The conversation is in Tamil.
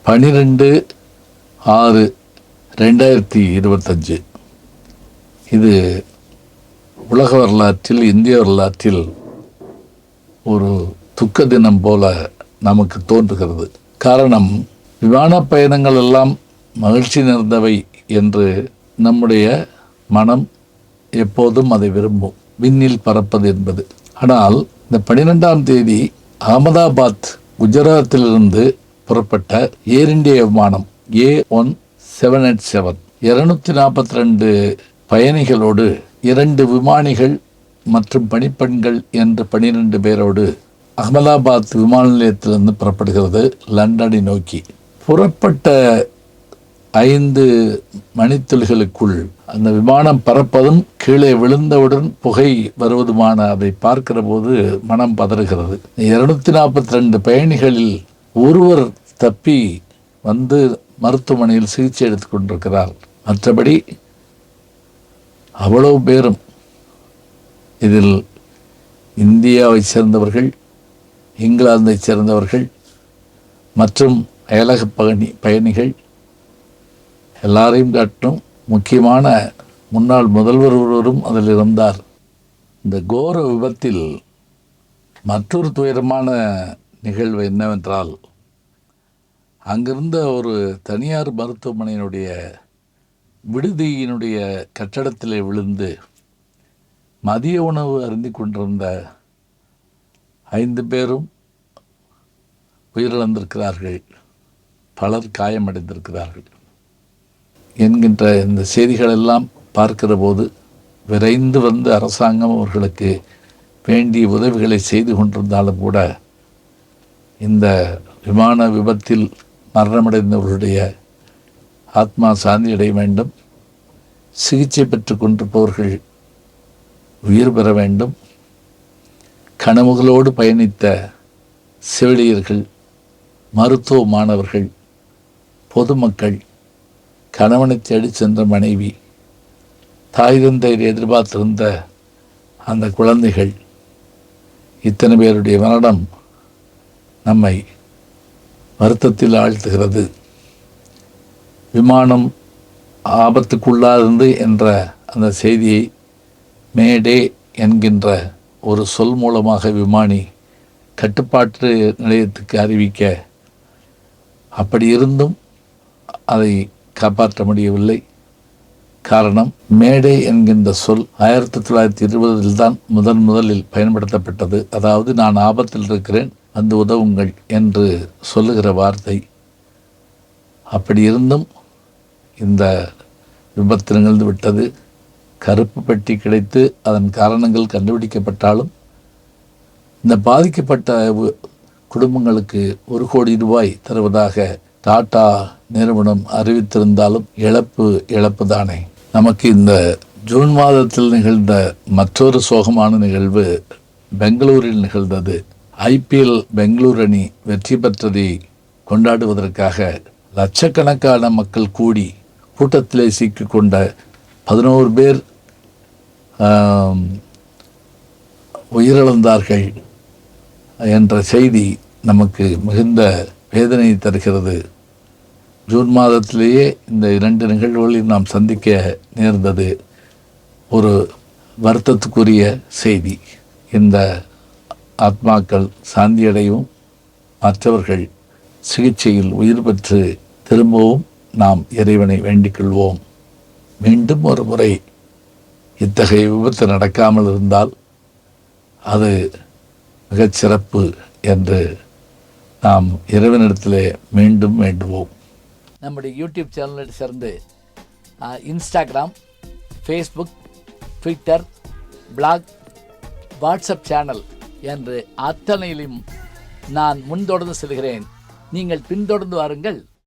12/6/2025. இது உலக வரலாற்றில், இந்திய வரலாற்றில் ஒரு துக்க தினம் போல நமக்கு தோன்றுகிறது. காரணம், விமான பயணங்கள் எல்லாம் மகிழ்ச்சி நிறைந்தவை என்று நம்முடைய மனம் எப்போதும் அதை விரும்பும், விண்ணில் பறப்பது என்பது. ஆனால் இந்த 12ஆம் தேதி அகமதாபாத், குஜராத்திலிருந்து புறப்பட்ட ஏர் இந்தியா விமானம் A1787 242 பயணிகளோடு 2 விமானிகள் மற்றும் பணிப்பெண்கள் என்று 12 பேரோடு அகமதாபாத் விமான நிலையத்திலிருந்து புறப்படுகிறது லண்டனை நோக்கி. புறப்பட்ட 5 மணித்துளிகளுக்குள் அந்த விமானம் பறப்பதும் கீழே விழுந்தவுடன் புகை வருவதுமான அதை பார்க்கிற போது மனம் பதறுகிறது. 242 பயணிகளில் ஒருவர் தப்பி வந்து மருத்துவமனையில் சிகிச்சை எடுத்துக் கொண்டிருக்கிறார். மற்றபடி அவ்வளவு பேரும், இதில் இந்தியாவை சேர்ந்தவர்கள், இங்கிலாந்தை சேர்ந்தவர்கள் மற்றும் அயலக பயணிகள் எல்லாரையும் காட்டும் முக்கியமான முன்னாள் முதல்வர் ஒருவரும் அதில் இருந்தார். இந்த கோர விபத்தில் மற்றொரு துயரமான நிகழ்வு என்னவென்றால், அங்கிருந்த ஒரு தனியார் மருத்துவமனையினுடைய விடுதியினுடைய கட்டடத்திலே விழுந்து மதிய உணவு அருந்தி கொண்டிருந்த 5 பேரும் உயிரிழந்திருக்கிறார்கள், பலர் காயமடைந்திருக்கிறார்கள் என்கின்ற இந்த செய்திகளெல்லாம் பார்க்கிற போது விரைந்து வந்து அரசாங்கம் அவர்களுக்கு வேண்டிய உதவிகளை செய்து கொண்டிருந்தாலும் கூட இந்த விமான விபத்தில் மரணமடைந்தவர்களுடைய ஆத்மா சாந்தியடைய வேண்டும், சிகிச்சை பெற்று கொண்டிருப்பவர்கள் உயிர் பெற வேண்டும், கனவுகளோடு பயணித்த செவிலியர்கள், மருத்துவ மாணவர்கள், பொதுமக்கள், கணவனை தேடி சென்ற மனைவி, தாய் தந்தையர் எதிர்பார்த்திருந்த அந்த குழந்தைகள், இத்தனை பேருடைய மரணம் நம்மை வருத்தத்தில் ஆழ்த்துகிறது. விமானம் ஆபத்துக்குள்ளாது என்ற அந்த செய்தியை மேடே என்கின்ற ஒரு சொல் மூலமாக விமானி கட்டுப்பாட்டு நிலையத்துக்கு அறிவிக்க, அப்படி இருந்தும் அதை காப்பாற்ற முடியவில்லை. காரணம், மேடே என்கின்ற சொல் 1920 தான் முதலில் பயன்படுத்தப்பட்டது. அதாவது, நான் ஆபத்தில் இருக்கிறேன், வந்து உதவுங்கள் என்று சொல்லுகிற வார்த்தை. அப்படி இருந்தும் இந்த விபத்து நிகழ்ந்து விட்டது. கருப்பு பெட்டி கிடைத்து அதன் காரணங்கள் கண்டுபிடிக்கப்பட்டாலும் இந்த பாதிக்கப்பட்ட குடும்பங்களுக்கு 1 கோடி ரூபாய் தருவதாக டாடா நிறுவனம் அறிவித்திருந்தாலும் இழப்பு தானே. நமக்கு இந்த ஜூன் மாதத்தில் நிகழ்ந்த மற்றொரு சோகமான நிகழ்வு பெங்களூரில் நிகழ்ந்தது. IPL பெங்களூர் அணி வெற்றி பெற்றதை கொண்டாடுவதற்காக லட்சக்கணக்கான மக்கள் கூடி கூட்டத்திலே சிக்கிக்கொண்ட 11 பேர் உயிரிழந்தார்கள் என்ற செய்தி நமக்கு மிகுந்த வேதனை தருகிறது. ஜூன் மாதத்திலேயே இந்த 2 நிகழ்வுகளில் நாம் சந்திக்க நேர்ந்தது ஒரு வருத்தத்துக்குரிய செய்தி. இந்த ஆத்மாக்கள் சாந்தியடையும், மற்றவர்கள் சிகிச்சையில் உயிர் பெற்று திரும்பவும் நாம் இறைவனை வேண்டிக் கொள்வோம். மீண்டும் ஒரு முறை இத்தகைய விபத்து நடக்காமல் இருந்தால் அது மிகச் சிறப்பு என்று நாம் இறைவனிடத்திலே மீண்டும் வேண்டுவோம். நம்முடைய யூடியூப் சேனலை சேர்ந்து Instagram, Facebook, Twitter, blog, WhatsApp channel என்று அத்தனையிலும் நான் முன்தொடர்ந்து செல்கிறேன். நீங்கள் பின்தொடர்ந்து வாருங்கள்.